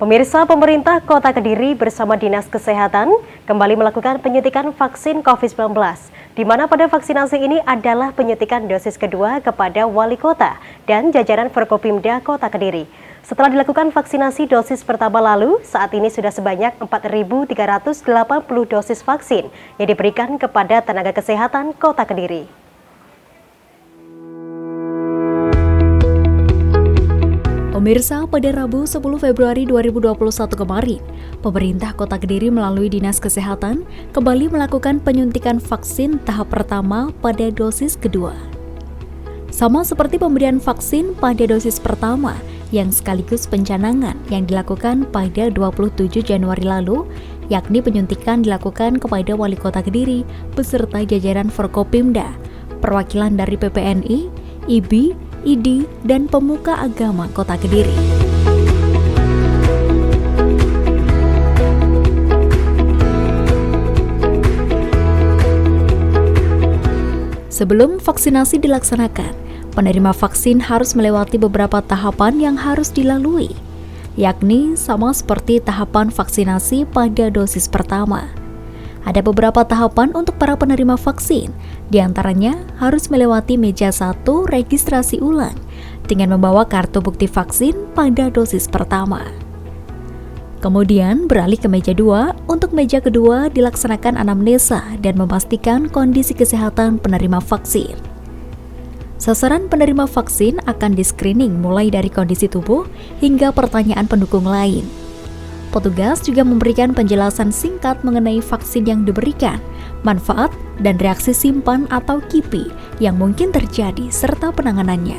Pemirsa, pemerintah Kota Kediri bersama Dinas Kesehatan kembali melakukan penyuntikan vaksin COVID-19, di mana pada vaksinasi ini adalah penyuntikan dosis kedua kepada wali kota dan jajaran Forkopimda Kota Kediri. Setelah dilakukan vaksinasi dosis pertama lalu, saat ini sudah sebanyak 4.380 dosis vaksin yang diberikan kepada tenaga kesehatan Kota Kediri. Pemirsa, pada Rabu 10 Februari 2021 kemarin, pemerintah Kota Kediri melalui Dinas Kesehatan kembali melakukan penyuntikan vaksin tahap pertama pada dosis kedua. Sama seperti pemberian vaksin pada dosis pertama yang sekaligus pencanangan yang dilakukan pada 27 Januari lalu, yakni penyuntikan dilakukan kepada Wali Kota Kediri beserta jajaran Forkopimda, perwakilan dari PPNI, IBI, ID, dan pemuka agama Kota Kediri. Sebelum vaksinasi dilaksanakan, penerima vaksin harus melewati beberapa tahapan yang harus dilalui, yakni sama seperti tahapan vaksinasi pada dosis pertama. Ada beberapa tahapan untuk para penerima vaksin, diantaranya harus melewati meja 1 registrasi ulang dengan membawa kartu bukti vaksin pada dosis pertama. Kemudian beralih ke meja 2, untuk meja kedua dilaksanakan anamnesa dan memastikan kondisi kesehatan penerima vaksin. Sasaran penerima vaksin akan di-screening mulai dari kondisi tubuh hingga pertanyaan pendukung lain. Petugas juga memberikan penjelasan singkat mengenai vaksin yang diberikan, manfaat, dan reaksi simpan atau KIPI yang mungkin terjadi serta penanganannya.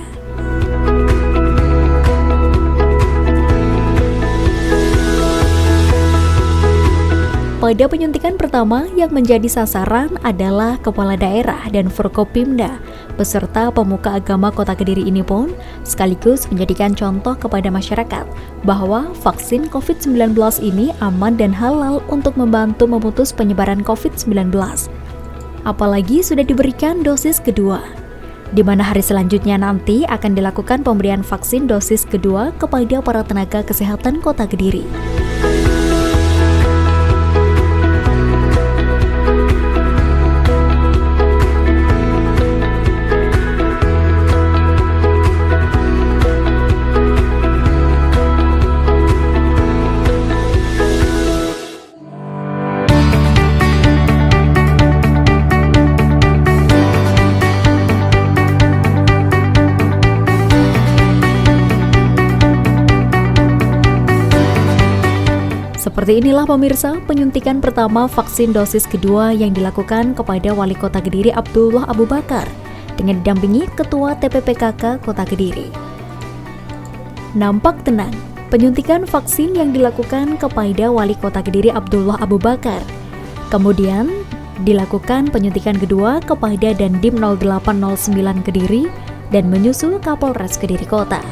Pada penyuntikan pertama yang menjadi sasaran adalah Kepala Daerah dan Forkopimda beserta pemuka agama Kota Kediri ini pun sekaligus menjadikan contoh kepada masyarakat bahwa vaksin COVID-19 ini aman dan halal untuk membantu memutus penyebaran COVID-19. Apalagi sudah diberikan dosis kedua, di mana hari selanjutnya nanti akan dilakukan pemberian vaksin dosis kedua kepada para tenaga kesehatan Kota Kediri. Seperti inilah pemirsa penyuntikan pertama vaksin dosis kedua yang dilakukan kepada Wali Kota Kediri Abdullah Abu Bakar dengan didampingi Ketua TPPKK Kota Kediri. Nampak tenang, penyuntikan vaksin yang dilakukan kepada Wali Kota Kediri Abdullah Abu Bakar. Kemudian dilakukan penyuntikan kedua kepada Dandim 0809 Kediri dan menyusul Kapolres Kediri Kota.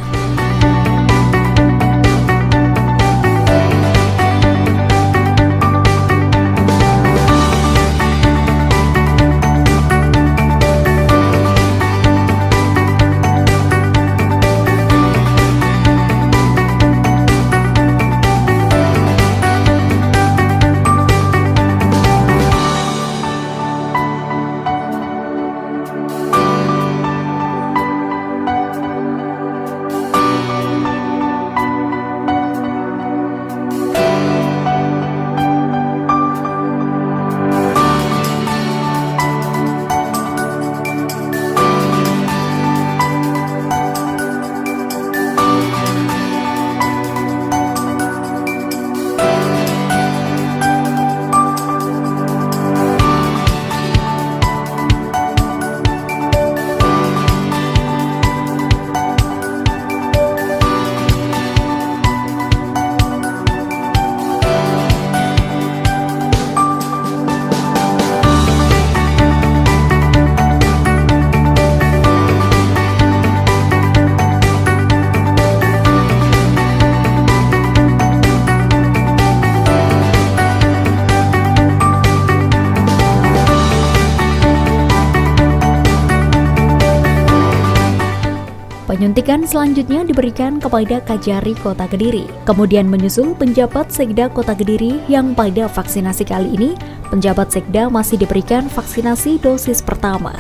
Penyuntikan selanjutnya diberikan kepada Kajari Kota Kediri. Kemudian menyusul penjabat Sekda Kota Kediri yang pada vaksinasi kali ini, penjabat Sekda masih diberikan vaksinasi dosis pertama.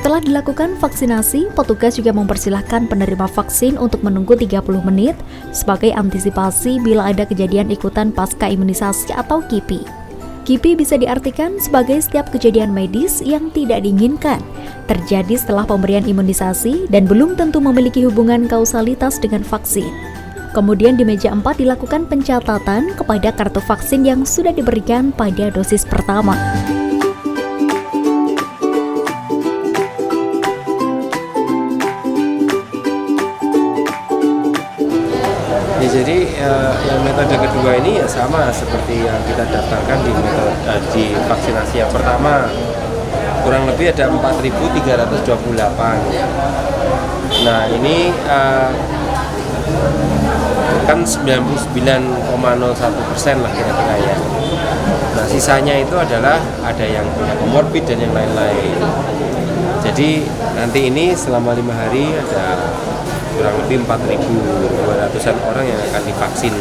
Setelah dilakukan vaksinasi, petugas juga mempersilahkan penerima vaksin untuk menunggu 30 menit sebagai antisipasi bila ada kejadian ikutan pasca imunisasi atau KIPI. KIPI bisa diartikan sebagai setiap kejadian medis yang tidak diinginkan terjadi setelah pemberian imunisasi dan belum tentu memiliki hubungan kausalitas dengan vaksin. Kemudian di meja 4 dilakukan pencatatan kepada kartu vaksin yang sudah diberikan pada dosis pertama. Jadi yang metode kedua ini ya sama seperti yang kita daftarkan di vaksinasi yang pertama, kurang lebih ada 4.328. Nah ini kan 99,01% lah kira-kira ya. Nah sisanya itu adalah ada yang punya komorbid dan yang lain-lain. Jadi nanti ini selama 5 hari ada kurang lebih 4.200-an orang yang akan divaksin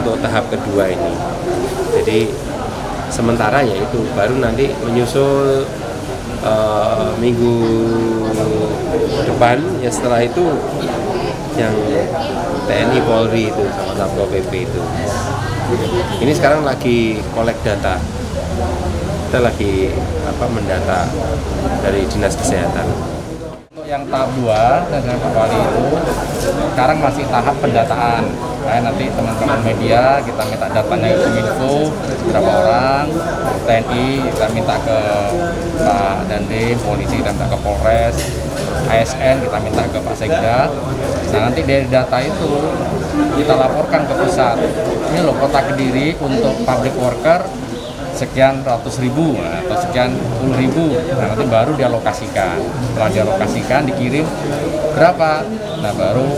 untuk tahap kedua ini. Jadi sementara ya itu baru nanti menyusul minggu depan ya, setelah itu yang TNI Polri itu sama Satpol PP itu. Ini sekarang lagi kolek data. Kita lagi mendata dari Dinas Kesehatan. Yang tahap 2 dan tahap wali itu sekarang masih tahap pendataan. Nanti teman-teman media kita minta datanya ke Kominfo berapa orang, TNI kita minta ke Pak Dandim, polisi kita minta ke Polres, ASN kita minta ke Pak Sekda. Nah nanti dari data itu kita laporkan ke pusat. Ini loh Kota Kediri untuk public worker sekian ratus ribu atau sekian puluh ribu. Nah nanti baru dialokasikan. Setelah dialokasikan dikirim berapa, nah baru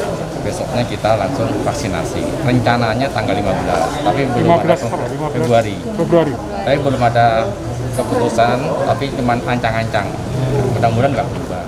besoknya kita langsung vaksinasi. Rencananya tanggal 15, tapi belum ada Februari. Tapi belum ada keputusan, tapi cuma ancang-ancang. Mudah-mudahan nggak berubah.